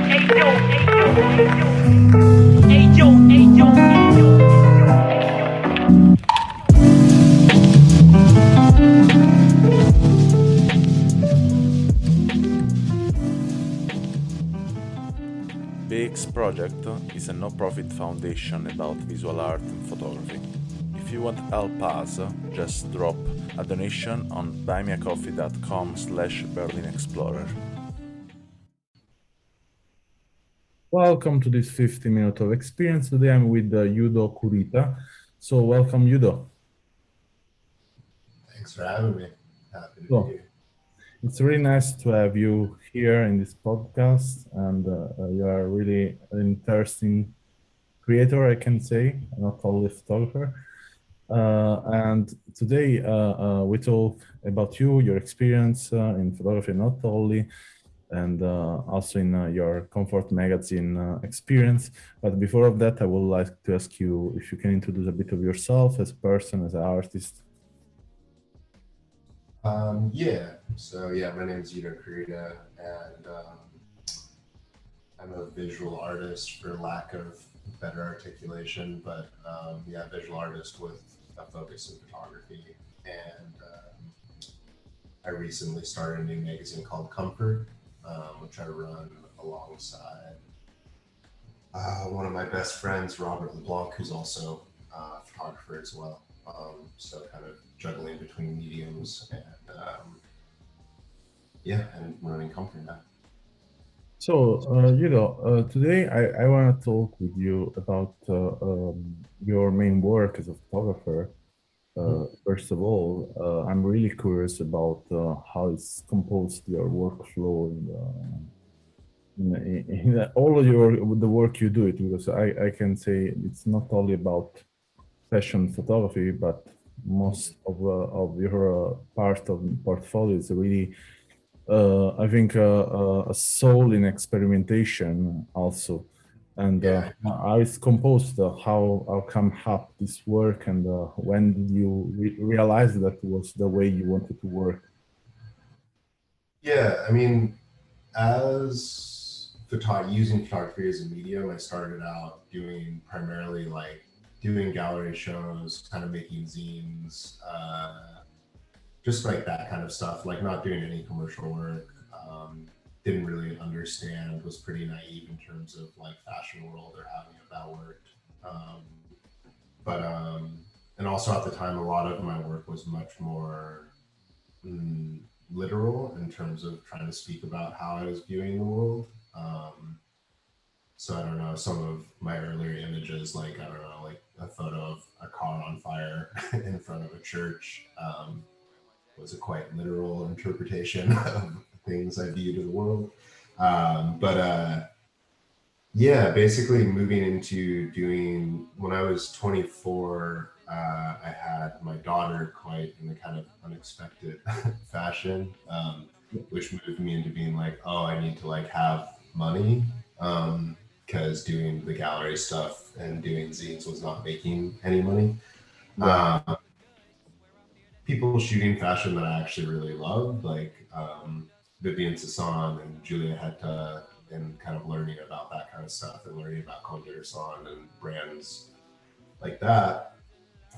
BEEX project is a no-profit foundation about visual art and photography. If you want to help us, just drop a donation on buymeacoffee.com/BerlinExplorer. Welcome to this 50 minutes of experience. Today I'm with Yudo Kurita. So welcome, Yudo. Thanks for having me. Happy to be here. It's really nice to have you here in this podcast, and you are really an interesting creator, I can say, not only photographer. And today we talk about you, your experience in photography, not only, and also in your Comfort magazine experience. But before of that, I would like to ask you if you can introduce a bit of yourself as a person, as an artist. My name is Yudo Kurita, and I'm a visual artist, for lack of better articulation, but visual artist with a focus in photography. And I recently started a new magazine called Comfort, which I run alongside one of my best friends, Robert LeBlanc, who's also a photographer as well. So kind of juggling between mediums and running Comfort now. So, today I want to talk with you about your main work as a photographer. First of all, I'm really curious about how it's composed, your workflow, in all of the work you do it, because I can say it's not only about fashion photography, but most of your part of the portfolio is really, I think, a soul in experimentation also. And how it's composed, how come up this work, and when did you realize that was the way you wanted to work? Yeah, I mean, as using photography as a medium, I started out doing primarily doing gallery shows, kind of making zines, just like that kind of stuff, like not doing any commercial work. Didn't really understand, was pretty naive in terms of fashion world or how that worked. And also at the time, a lot of my work was much more literal in terms of trying to speak about how I was viewing the world. So I don't know, some of my earlier images, like a photo of a car on fire in front of a church, was a quite literal interpretation of things I viewed in the world. Basically moving into doing, when I was 24, I had my daughter quite in a kind of unexpected fashion, which moved me into being like, oh, I need to have money, because doing the gallery stuff and doing zines was not making any money. People shooting fashion that I actually really loved, like Vivienne Sasson and Julia Hetta, and kind of learning about that kind of stuff and learning about Comme des Garçons and brands like that.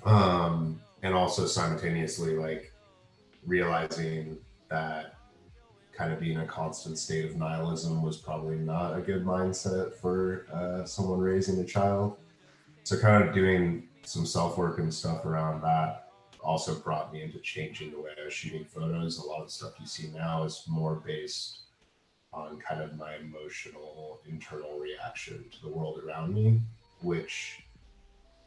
And also simultaneously realizing that kind of being a constant state of nihilism was probably not a good mindset for someone raising a child. So kind of doing some self-work and stuff around that also brought me into changing the way I was shooting photos. A lot of the stuff you see now is more based on kind of my emotional internal reaction to the world around me, which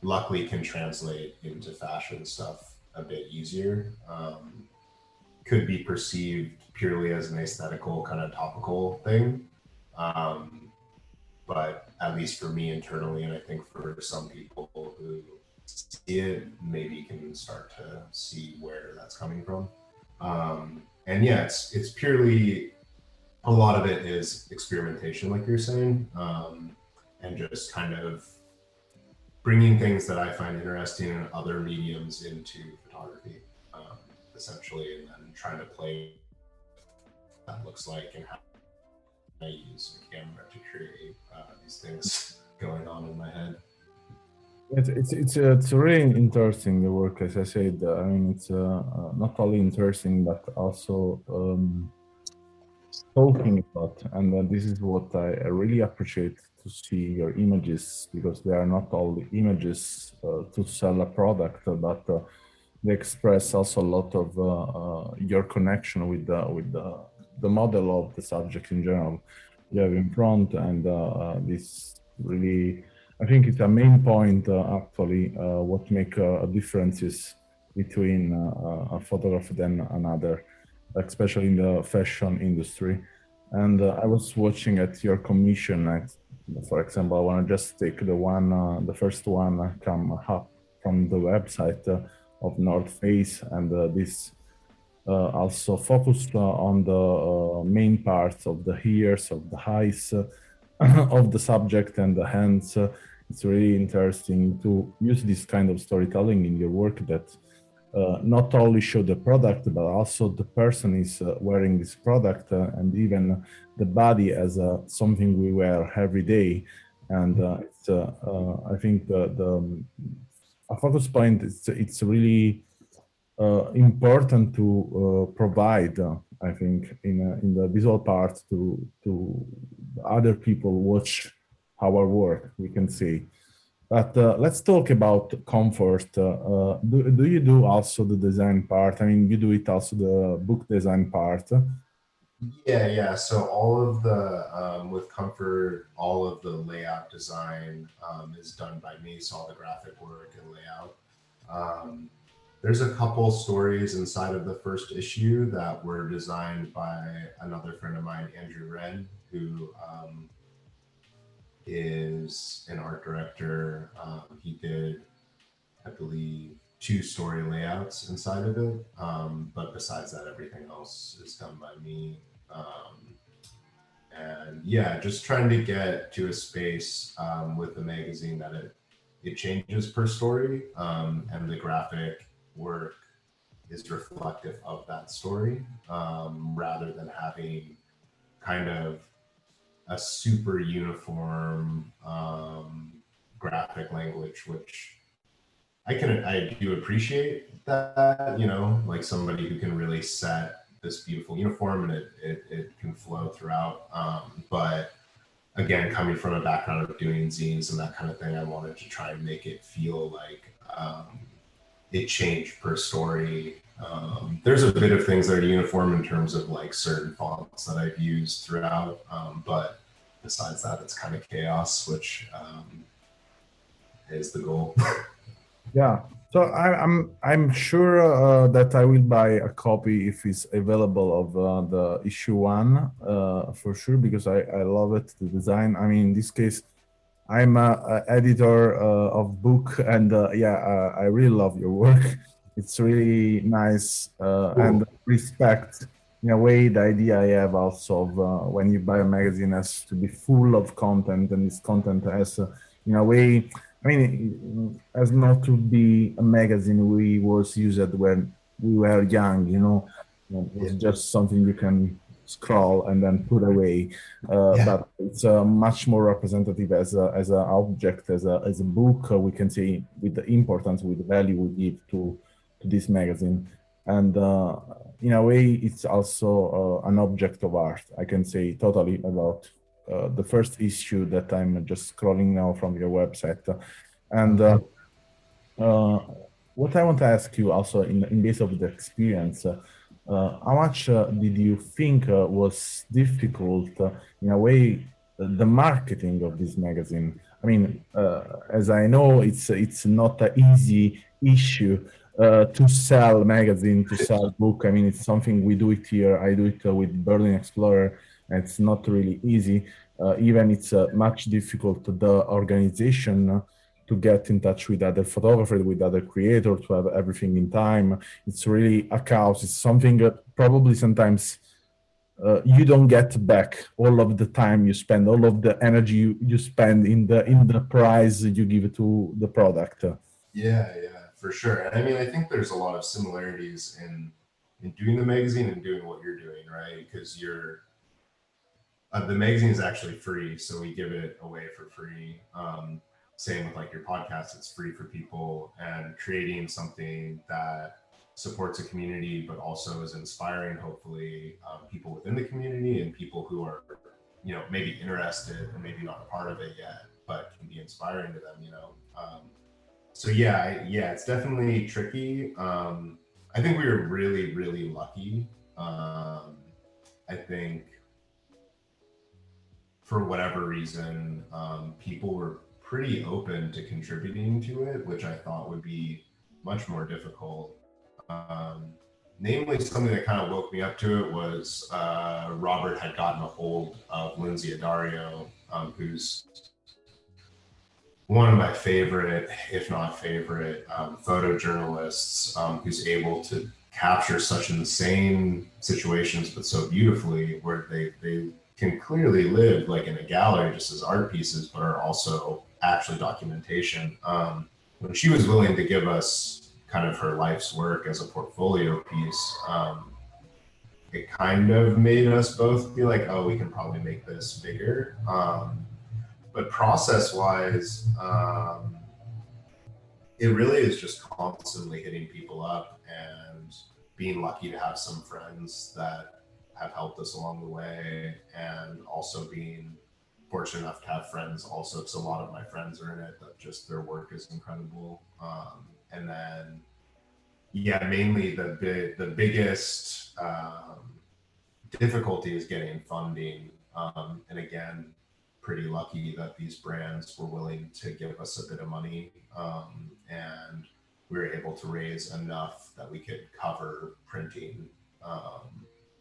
luckily can translate into fashion stuff a bit easier. Could be perceived purely as an aesthetical kind of topical thing. But at least for me internally, and I think for some people who see it, maybe can start to see where that's coming from. It's purely, a lot of it is experimentation, like you're saying, and just kind of bringing things that I find interesting in other mediums into photography, essentially, and then trying to play what that looks like and how I use a camera to create these things going on in my head. It's really interesting the work, as I said. I mean, it's not only interesting but also talking about, and this is what I really appreciate to see your images, because they are not only images to sell a product, but they express also a lot of your connection with the model of the subject in general you have in front, and this really, I think it's a main point actually what make differences between a photographer than another, especially in the fashion industry. And I was watching at your commission. For example, I want to just take the first one come up from the website of North Face, and this also focused on the main parts of the ears, of the eyes, of the subject and the hands. It's really interesting to use this kind of storytelling in your work that not only show the product, but also the person is wearing this product, and even the body as something we wear every day. And I think a focus point, it's really important to provide, I think, in the visual part to other people watch our work, we can say. But let's talk about comfort. Do you do also the design part? I mean, you do it also the book design part. Yeah. So all of the with Comfort, all of the layout design is done by me. So all the graphic work and layout. Um, there's a couple stories inside of the first issue that were designed by another friend of mine, Andrew Wren, who is an art director. He did, I believe, two-story layouts inside of it. But besides that, everything else is done by me. And yeah, just trying to get to a space with the magazine that it changes per story, and the graphic work is reflective of that story, rather than having kind of a super uniform graphic language, which I do appreciate that, like somebody who can really set this beautiful uniform and it can flow throughout. But again, coming from a background of doing zines and that kind of thing, I wanted to try and make it feel like it changed per story. There's a bit of things that are uniform in terms of like certain fonts that I've used throughout, but besides that, it's kind of chaos, which is the goal. Yeah. So I'm sure that I will buy a copy if it's available of the issue one, for sure, because I love it, the design. I mean, in this case, I'm a editor of book, and yeah, I really love your work. It's really nice, and Cool. respect in a way the idea I have also of when you buy a magazine has to be full of content, and this content has, in a way, I mean, as not to be a magazine we was used when we were young, it was Yeah. just something you can scroll and then put away, Yeah. but it's much more representative as an object, as a book. We can say with the importance, with the value we give to this magazine, and in a way, it's also an object of art. I can say totally about the first issue that I'm just scrolling now from your website, and. Okay. Uh, what I want to ask you also in base of the experience, how much did you think was difficult in a way the marketing of this magazine? I mean, as I know, it's not an easy issue to sell magazine, to sell book. I mean, it's something we do it here. I do it with Berlin Explorer. And it's not really easy. Even it's much difficult to the organization to get in touch with other photographers, with other creators, to have everything in time. It's really a chaos. It's something probably sometimes you don't get back all of the time you spend, all of the energy you spend in the price you give to the product. Yeah, for sure. And I mean, I think there's a lot of similarities in doing the magazine and doing what you're doing, right? Because The magazine is actually free, so we give it away for free. Same with like your podcast, it's free for people, and creating something that supports a community, but also is inspiring, hopefully, people within the community and people who are, maybe interested and maybe not a part of it yet, but can be inspiring to them. So yeah, it's definitely tricky. I think we were really, really lucky. I think for whatever reason, people were pretty open to contributing to it, which I thought would be much more difficult. Namely, something that kind of woke me up to it was Robert had gotten a hold of Lindsay Addario, who's one of my favorite, if not favorite, photojournalists, who's able to capture such insane situations, but so beautifully, where they can clearly live like in a gallery just as art pieces, but are also actually documentation. When she was willing to give us kind of her life's work as a portfolio piece, it kind of made us both be like, oh, we can probably make this bigger. But process wise, it really is just constantly hitting people up and being lucky to have some friends that have helped us along the way, and also being fortunate enough to have friends also, because a lot of my friends are in it, that just their work is incredible. And then yeah, mainly the biggest difficulty is getting funding. And again, pretty lucky that these brands were willing to give us a bit of money, and we were able to raise enough that we could cover printing.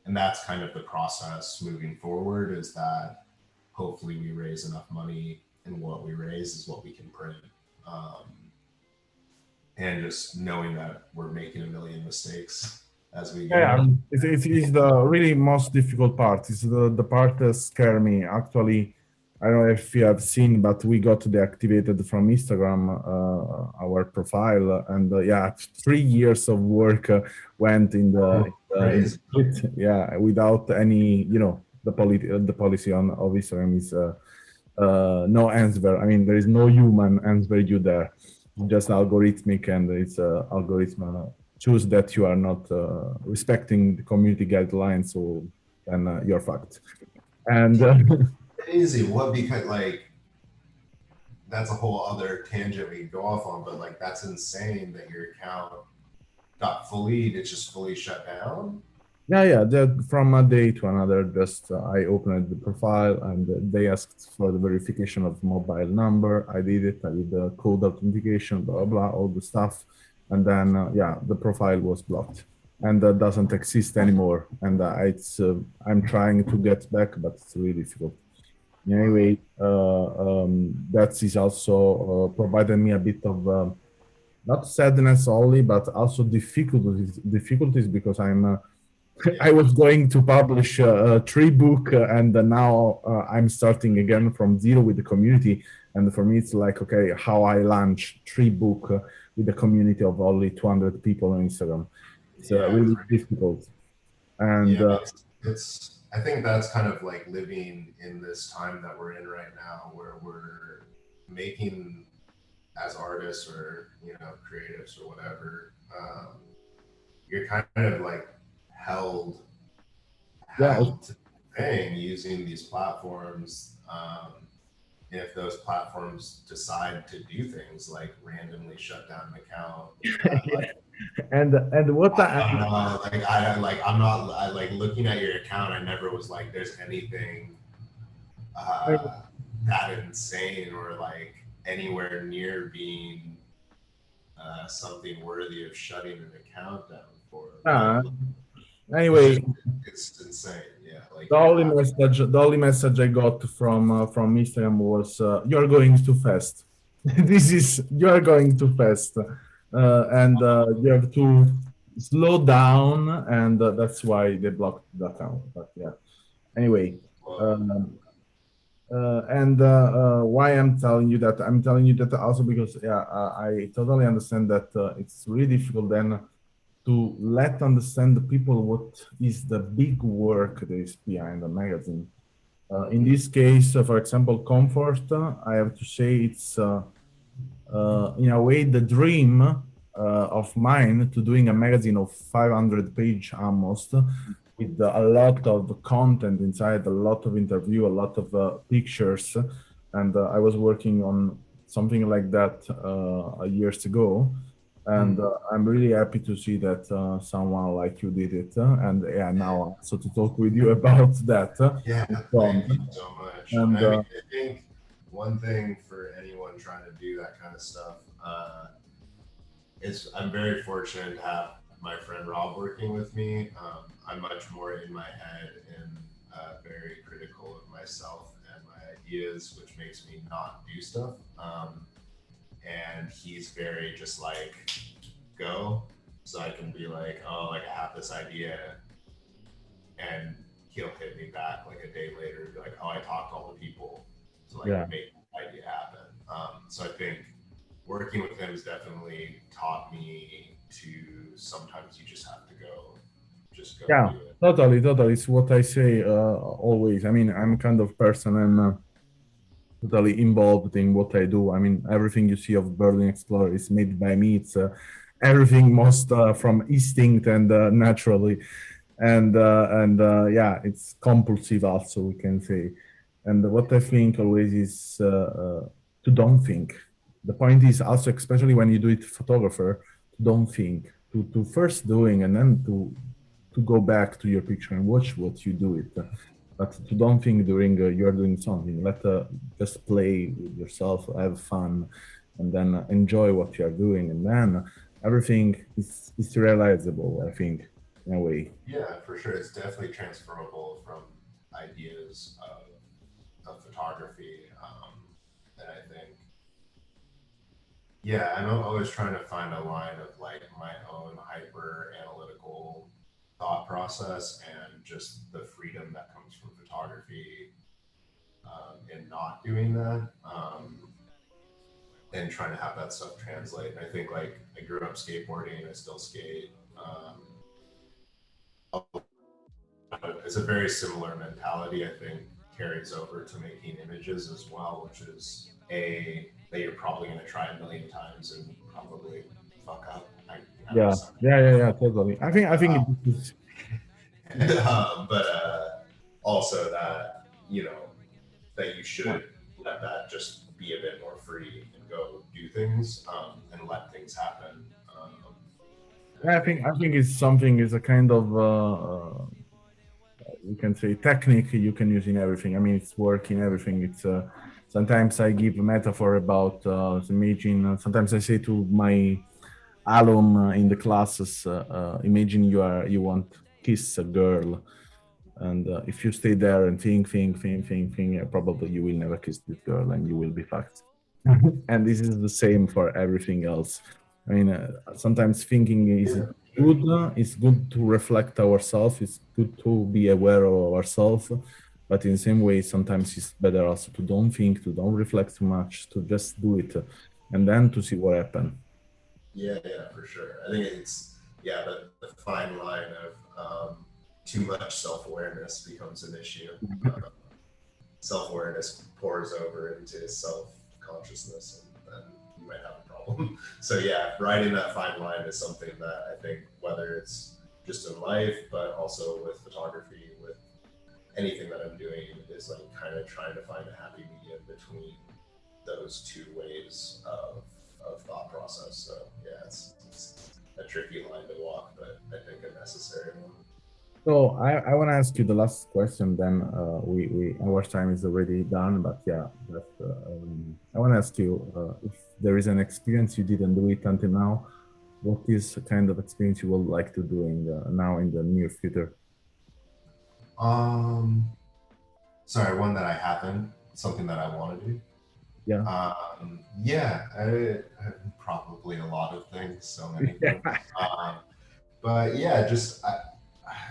And that's kind of the process moving forward, is that hopefully we raise enough money, and what we raise is what we can print. And just knowing that we're making a million mistakes as we Yeah, go. it is the really most difficult part. It's the part that scare me. Actually, I don't know if you have seen, but we got deactivated from Instagram, our profile, and yeah, 3 years of work went Crazy. yeah, without any, the policy of Instagram is no answer. I mean, there is no human answer you there, just algorithmic, and it's algorithm choose that you are not respecting the community guidelines, so then you're fucked. And Crazy. What, because like that's a whole other tangent we can go off on, but like that's insane that your account got fully, it just fully shut down. yeah, that from a day to another, just I opened the profile and they asked for the verification of mobile number. I did it. I did the code authentication, blah blah, all the stuff, and then yeah, the profile was blocked and that doesn't exist anymore. And it's I'm trying to get back, but it's really difficult. Anyway, that is also provided me a bit of not sadness only, but also difficulties because I was going to publish a tree book, and now I'm starting again from zero with the community. And for me, it's like, okay, how I launch tree book with a community of only 200 people on Instagram. It's Yeah. really difficult. And Yeah. It's, I think that's kind of like living in this time that we're in right now, where we're making, as artists or, creatives or whatever, you're kind of like held yeah, held to paying using these platforms. If those platforms decide to do things like randomly shut down an account, and what I I'm not I'm not like looking at your account. I never was like, there's anything that insane or like anywhere near being something worthy of shutting an account down for. uh, It's anyway, just, it's insane. Yeah, like the only message I got from Instagram was "You're going too fast." This is you are going too fast, and you have to slow down, and that's why they blocked the account. But yeah, anyway, well, um, and why I'm telling you that, I'm telling you that also because yeah, I totally understand that it's really difficult then to let understand the people what is the big work that is behind the magazine. In this case, for example, comfort, I have to say it's in a way the dream of mine to doing a magazine of 500 page almost with a lot of content inside, a lot of interview, a lot of pictures, and I was working on something like that years ago, and Hmm. I'm really happy to see that someone like you did it, and yeah, now also to talk with you about that Yeah, in front, thank you so much. and I mean, I think one thing for anyone trying to do that kind of stuff is I'm very fortunate to have my friend Rob working with me. I'm much more in my head and very critical of myself and my ideas, which makes me not do stuff. And he's very just like, go. So I can be like, oh, like I have this idea, and he'll hit me back like a day later and be like, "Oh, I talked to all the people to like yeah. make the idea happen." So I think working with him has definitely taught me to sometimes you just have to just go Yeah, do it. totally, totally. It's what I say always. I mean, I'm kind of person. I'm totally involved in what I do. I mean, everything you see of Berlin Explorer is made by me. It's everything most from instinct and naturally, and yeah, it's compulsive also we can say. And what I think always is to don't think. The point is also, especially when you do it photographer, to don't think. To first doing and then to go back to your picture and watch what you do it. But to don't think during you're doing something. Let just play with yourself, have fun, and then enjoy what you are doing, and then everything is realizable. I think in a way. Yeah, for sure. It's definitely transferable from ideas of photography. And I think, yeah, I'm always trying to find a line of like my own hyper analytical thought process and just the freedom that comes from photography in not doing that, and trying to have that stuff translate. And I think like I grew up skateboarding, I still skate. It's a very similar mentality, I think, carries over to making images as well, which is a that you're probably going to try a million times and probably fuck up. I Yeah, suck. yeah, totally. I think it is, But also that that you should let that just be a bit more free and go do things, and let things happen. And yeah, I I think think I think it's something is a kind of you can say technique you can use in everything. I mean, it's work in everything. It's sometimes I give a metaphor about imagine. Sometimes I say to my alum in the classes, imagine you want kiss a girl, and if you stay there and think, probably you will never kiss this girl and you will be fucked. And this is the same for everything else. I mean, sometimes thinking is yeah, sure. good. It's good to reflect ourselves. It's good to be aware of ourselves. But in the same way, sometimes it's better also to don't think, to don't reflect too much, to just do it, and then to see what happens. Yeah, for sure. I think it's yeah the fine line of too much self awareness becomes an issue. Uh, Self awareness pours over into self consciousness, and then you might have a problem. So yeah, riding that fine line is something that I think whether it's just in life, but also with photography, with anything that I'm doing, is like kind of trying to find a happy medium between those two ways of thought process. So yeah, it's a tricky line to walk, but I think a necessary one. So I want to ask you the last question. Then we our time is already done. But yeah, I want to ask you if there is an experience you didn't do it until now. What is the kind of experience you would like to do in now in the near future? Um, Sorry, one that I haven't, something that I want to do. Yeah. Yeah, probably a lot of things, so many things. Yeah. Um, but yeah,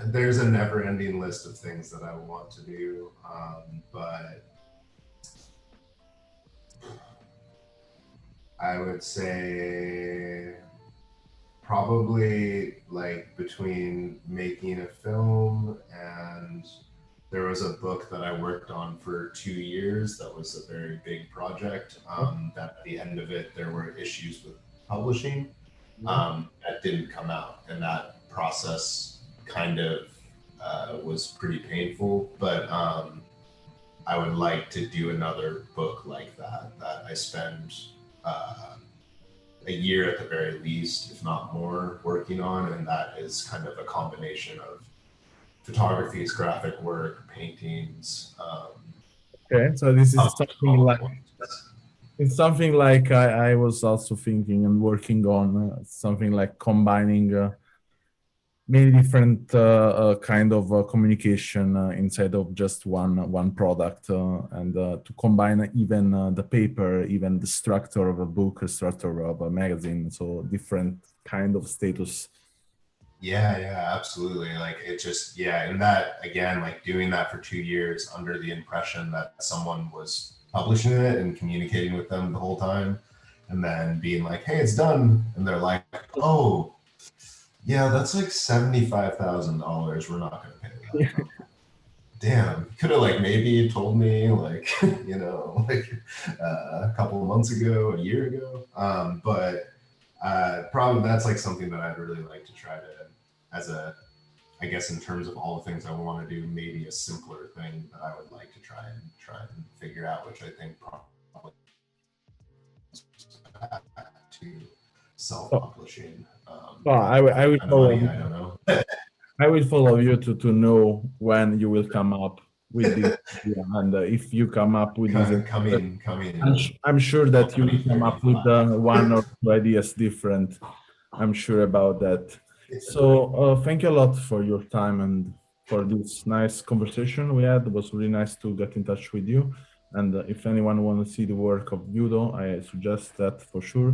there's a never-ending list of things that I want to do. But I would say probably like between making a film and there was a book that I worked on for 2 years that was a very big project. That at the end of it, there were issues with publishing Yeah. that didn't come out, and that process kind of was pretty painful. But I would like to do another book like that. That I spend a year at the very least, if not more, working on, and that is kind of a combination of photographies, graphic work, paintings, Okay, so this is published something all like at once. it's something like I was also thinking and working on something like combining many different kind of communication inside of just one product, and to combine even the paper, even the structure of a book, a structure of a magazine, so different kind of status. Yeah, yeah, absolutely. Like it just, yeah, and that again, like doing that for 2 years under the impression that someone was publishing it and communicating with them the whole time, and then being like, "Hey, it's done," and they're like, "Oh, yeah, that's like $75,000. We're not gonna pay that." And I'm like, damn, you could have like maybe told me like like a couple of months ago, a year ago. But probably that's like something that I'd really like to try to, as a, I guess in terms of all the things I want to do, maybe a simpler thing that I would like to try and figure out, which I think probably back to So, self-publishing. well, That I will kind of follow. money, I don't know. I will follow you to know when you will come up with this idea, and if you come up with this, Coming in I'm sure that you will come up with 2035. one or two ideas different. I'm sure about that. So thank you a lot for your time and for this nice conversation we had. It was really nice to get in touch with you. And if anyone want to see the work of Yudo, I suggest that for sure.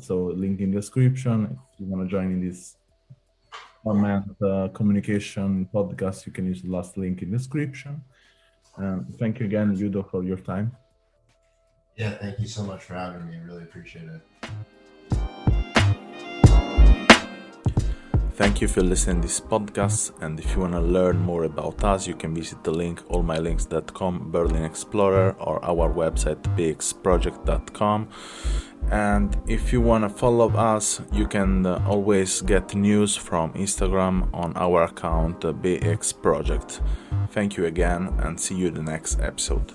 So link in the description. If you want to join in this comment communication podcast, you can use the last link in the description. Thank you again, Yudo, for your time. Yeah, thank you so much for having me. I really appreciate it. Thank you for listening to this podcast, and if you want to learn more about us, you can visit the link allmylinks.com, Berlin Explorer, or our website bexproject.com. And if you want to follow us, you can always get news from Instagram on our account BEEX Project. Thank you again, and see you in the next episode.